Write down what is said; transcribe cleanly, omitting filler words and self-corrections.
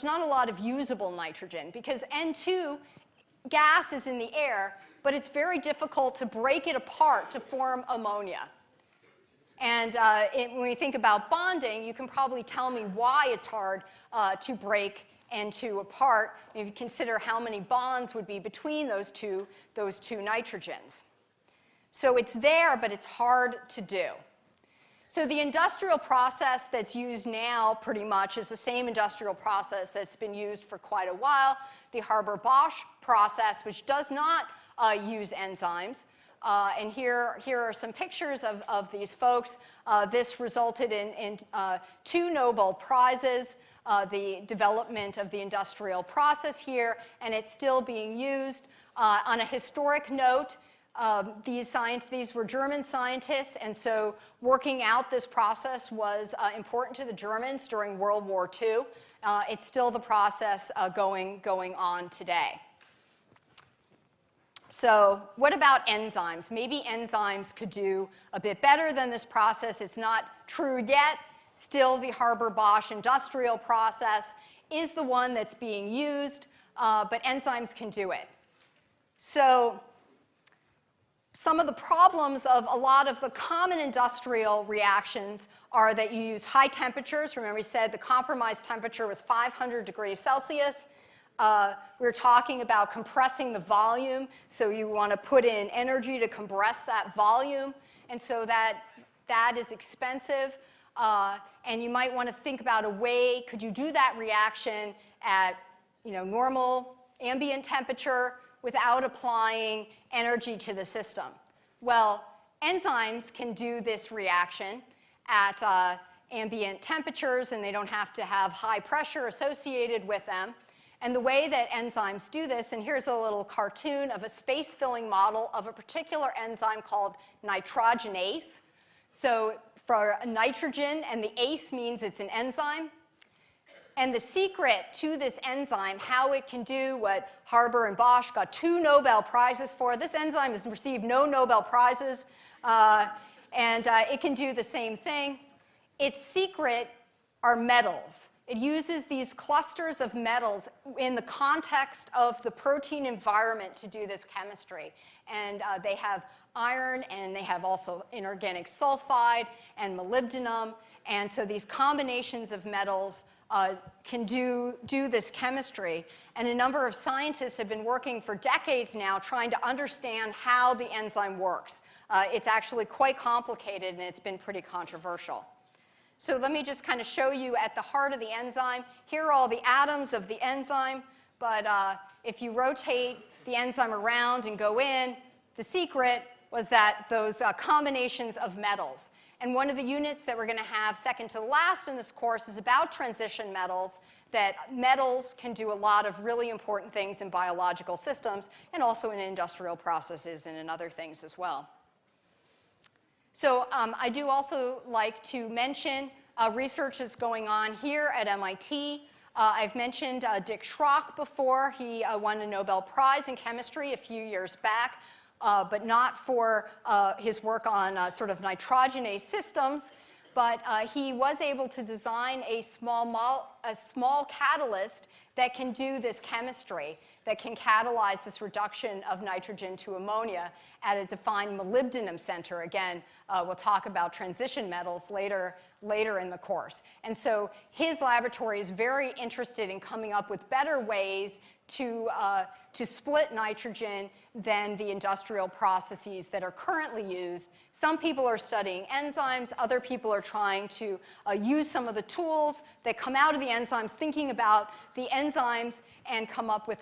there's not a lot of usable nitrogen because N2 gas is in the air, but it's very difficult to break it apart to form ammonia. And when we think about bonding, you can probably tell me why it's hard to break N2 apart if you consider how many bonds would be between those two nitrogens. So it's there, but it's hard to do. So the industrial process that's used now pretty much is the same industrial process that's been used for quite a while, the Haber Bosch process, which does not use enzymes. And here are some pictures of these folks. This resulted in 2 Nobel Prizes, the development of the industrial process here, and it's still being used. On a historic note, these were German scientists, and so working out this process was important to the Germans during World War II. It's still the process going on today. So what about enzymes? Maybe enzymes could do a bit better than this process. It's not true yet. Still, the Haber Bosch industrial process is the one that's being used, but enzymes can do it. So some of the problems of a lot of the common industrial reactions are that you use high temperatures. Remember we said the compromised temperature was 500 degrees Celsius. We're talking about compressing the volume, so you want to put in energy to compress that volume, and so that is expensive. And you might want to think about a way, could you do that reaction at normal ambient temperature without applying energy to the system? Well, enzymes can do this reaction at ambient temperatures, and they don't have to have high pressure associated with them. And the way that enzymes do this, and here's a little cartoon of a space-filling model of a particular enzyme called nitrogenase. So for nitrogen, and the ase means it's an enzyme. And the secret to this enzyme, how it can do what Haber and Bosch got 2 Nobel Prizes for. This enzyme has received no Nobel Prizes, and it can do the same thing. Its secret are metals. It uses these clusters of metals in the context of the protein environment to do this chemistry. And they have iron, and they have also inorganic sulfide and molybdenum. And so these combinations of metals can do this chemistry. And a number of scientists have been working for decades now trying to understand how the enzyme works. It's actually quite complicated, and it's been pretty controversial. So let me just kind of show you at the heart of the enzyme. Here are all the atoms of the enzyme, but if you rotate the enzyme around and go in, the secret was that those combinations of metals. And one of the units that we're going to have second to last in this course is about transition metals, that metals can do a lot of really important things in biological systems and also in industrial processes and in other things as well. So I do also like to mention research that's going on here at MIT. I've mentioned Dick Schrock before. He won a Nobel Prize in chemistry a few years back, but not for his work on sort of nitrogenase systems. But he was able to design a small catalyst that can do this chemistry, that can catalyze this reduction of nitrogen to ammonia at a defined molybdenum center. Again, we'll talk about transition metals later in the course. And so his laboratory is very interested in coming up with better ways to split nitrogen than the industrial processes that are currently used. Some people are studying enzymes. Other people are trying to use some of the tools that come out of the enzymes, thinking about the enzymes, and come up with